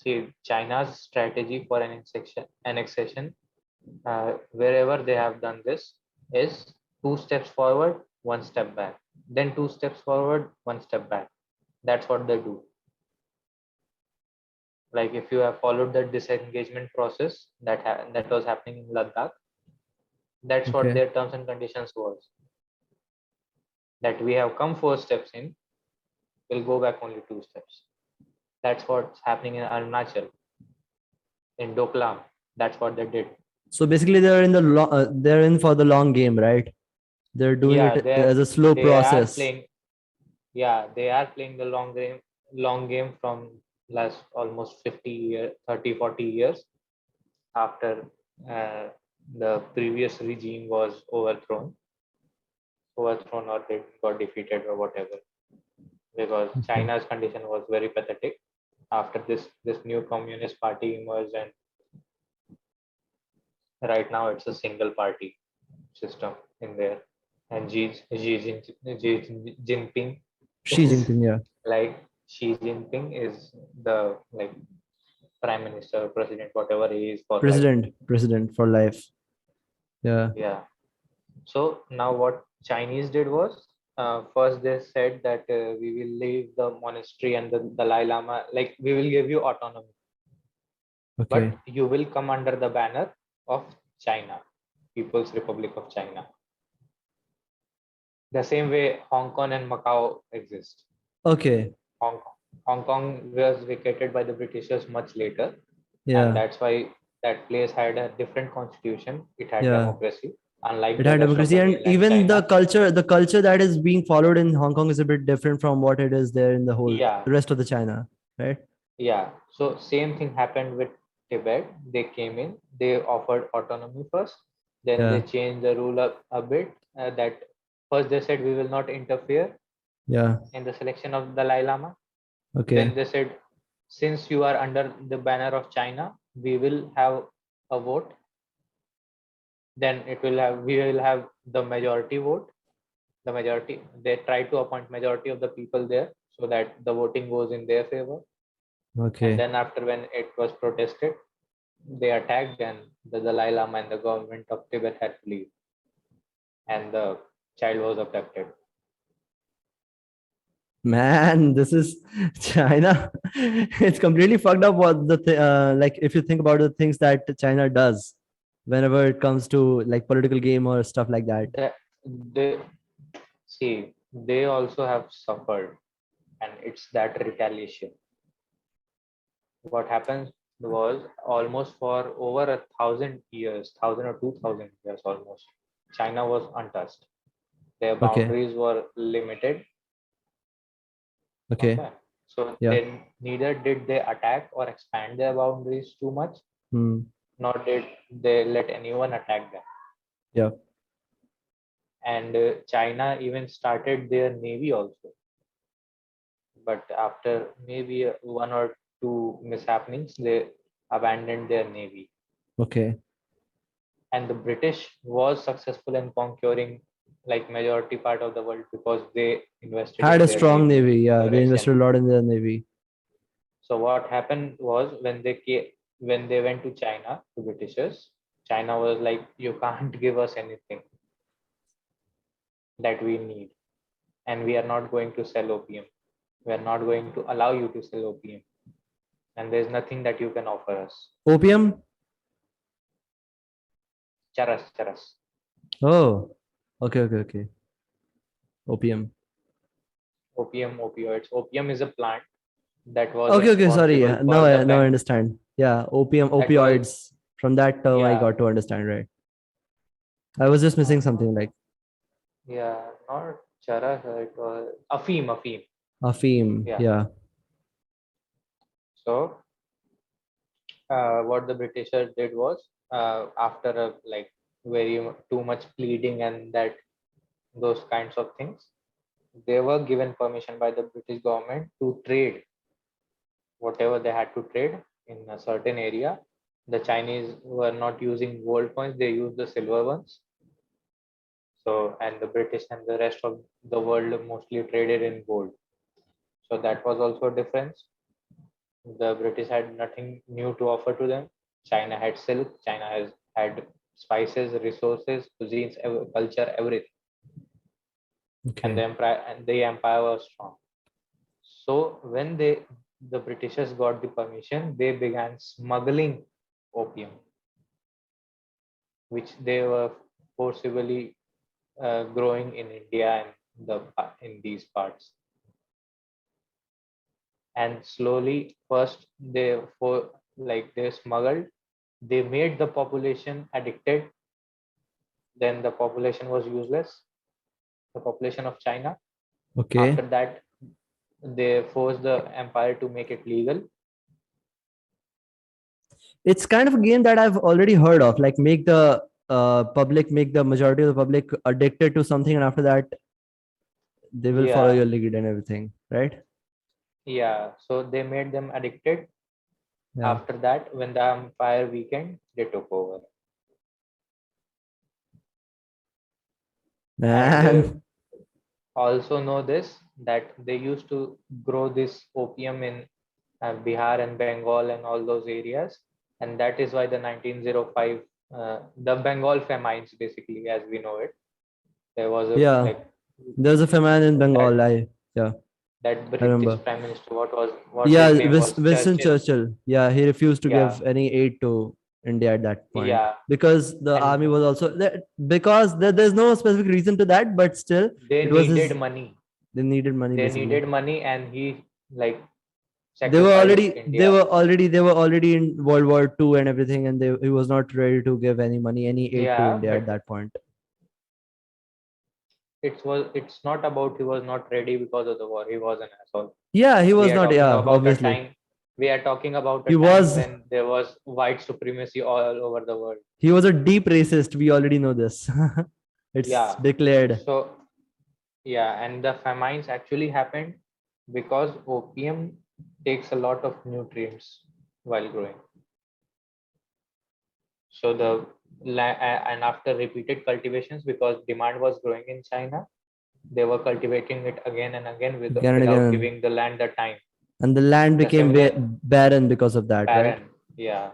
See, China's strategy for annexation, wherever they have done this, is two steps forward, one step back, then two steps forward, one step back. That's what they do. Like if you have followed the disengagement process that was happening in Ladakh, that's what Okay. their terms and conditions was. That we have come 4 steps in, we'll go back only 2 steps. That's what's happening in Arunachal, in Doklam. That's what they did. So basically, they're in the they're in for the long game, right? They're doing Yeah, it as a slow they are process. playing. Yeah, they are playing the long game from last almost 50 years, 30, 40 years after uh, the previous regime was overthrown or they got defeated or whatever. Because Okay. China's condition was very pathetic after this new communist party emerged, and right now it's a single party system in there. And Jinping Xi is Jinping, yeah. like Xi Jinping is the like prime minister, president, whatever he is for life. President for life. Yeah. Yeah. So now what Chinese did was, first they said that we will leave the monastery and the Dalai Lama, like we will give you autonomy, Okay. but you will come under the banner of China, People's Republic of China. The same way Hong Kong and Macau exist. Okay. Hong Kong was vacated by the Britishers much later, and Yeah. that's why that place had a different constitution. It had Yeah. democracy, unlike It the had rest of democracy, the and mainland even China. the culture that is being followed in Hong Kong is a bit different from what it is there in the whole Yeah, rest of the China, right? yeah. So same thing happened with Tibet. They came in, they offered autonomy first, then they Yeah. changed the rule a bit. That first they said we will not interfere Yeah. in the selection of the Dalai Lama. Then Okay. they said, since you are under the banner of China, we will have a vote. Then we will have the majority vote. The majority, they try to appoint majority of the people there so that the voting goes in their favor. And Okay. then after, when it was protested, they attacked, and the Dalai Lama and the government of Tibet had to leave, and the child was abducted. Man, this is China. It's completely fucked up what like if you think about the things that China does whenever it comes to like political game or stuff like that. That they see, they also have suffered, and it's that retaliation. What happens was, almost for over 1,000 years, 1,000 or 2,000 years almost, China was untouched. Their Okay. boundaries were limited. Okay. Okay. So Yeah. then neither did they attack or expand their boundaries too much, Hmm. nor did they let anyone attack them. Yeah. And China even started their navy also. But after maybe one or two mishappenings, they abandoned their navy. Okay. And the British was successful in conquering like majority part of the world because they invested Had in a their strong navy navy. to Yeah, an they extent. invested a lot in their navy. So what happened was, when they went to China, to Britishers, China was like, you can't give us anything that we need, and we are not going to sell opium. We are not going to allow you to sell opium, and there's nothing that you can offer us. Opium? Charas, charas. Oh. Okay. Okay. Okay. Opium. Opium, opioids. Opium is a plant that was Okay. Okay. Sorry. responsible for the Now I ban. understand. Yeah. Opium. That was, Opioids. From that term, I yeah, got to understand. Right. I was just missing uh, something like yeah, not charas. It was afim, afim. afim. Yeah. Yeah. So what the Britishers did was, after a like very too much pleading and that those kinds of things, they were given permission by the British government to trade whatever they had to trade in a certain area. The Chinese were not using gold coins; they used the silver ones. So, and the British and the rest of the world mostly traded in gold. So that was also a difference. The British had nothing new to offer to them. China had silk. China has had spices, resources, cuisines, culture, everything, and Okay. the empire was strong. So when the Britishers got the permission, they began smuggling opium, which they were forcibly growing in India and in these parts. And slowly, first they smuggled, they made the population addicted. Then the population was useless, the population of China. After Okay. that, they forced the empire to make it legal. It's kind of a game that I've already heard of. Like make the make the majority of the public addicted to something, and after that, they will follow Yeah, your lead and everything, right? yeah. So they made them addicted. Yeah. After that, when the empire weakened, they took over. And Man. also know this, that they used to grow this opium in Bihar and Bengal and all those areas, and that is why the 1905 the Bengal famines, basically as we know it, there was a Yeah. like There's a famine in that Bengal. Yeah, that I British remember. prime minister, what Yeah, his name was, Winston Churchill. Churchill. Yeah, he refused to Yeah, give any aid to India at that point yeah, because the and army was also because there's no specific reason to that, but still, they it was needed his. money. They needed money They basically. needed money, and he like They were sacrificed already they India. were already they were already in World War II and everything, and he was not ready to give any money, any aid to Yeah, India at but that point. it's not about he was not ready because of the war. He was an asshole. Yeah, he We was are not. talking Yeah, about a obviously, time. We are talking about a he time was when there was white supremacy all over the world. he was a deep racist. We already know this. It's Yeah. declared. So yeah, and the famines actually happened because opium takes a lot of nutrients while growing. So and after repeated cultivations, because demand was growing in China, they were cultivating it again and again Again and without again, giving the land the time. and the land The became similar barren because of that, right? barren. Yeah. Yeah.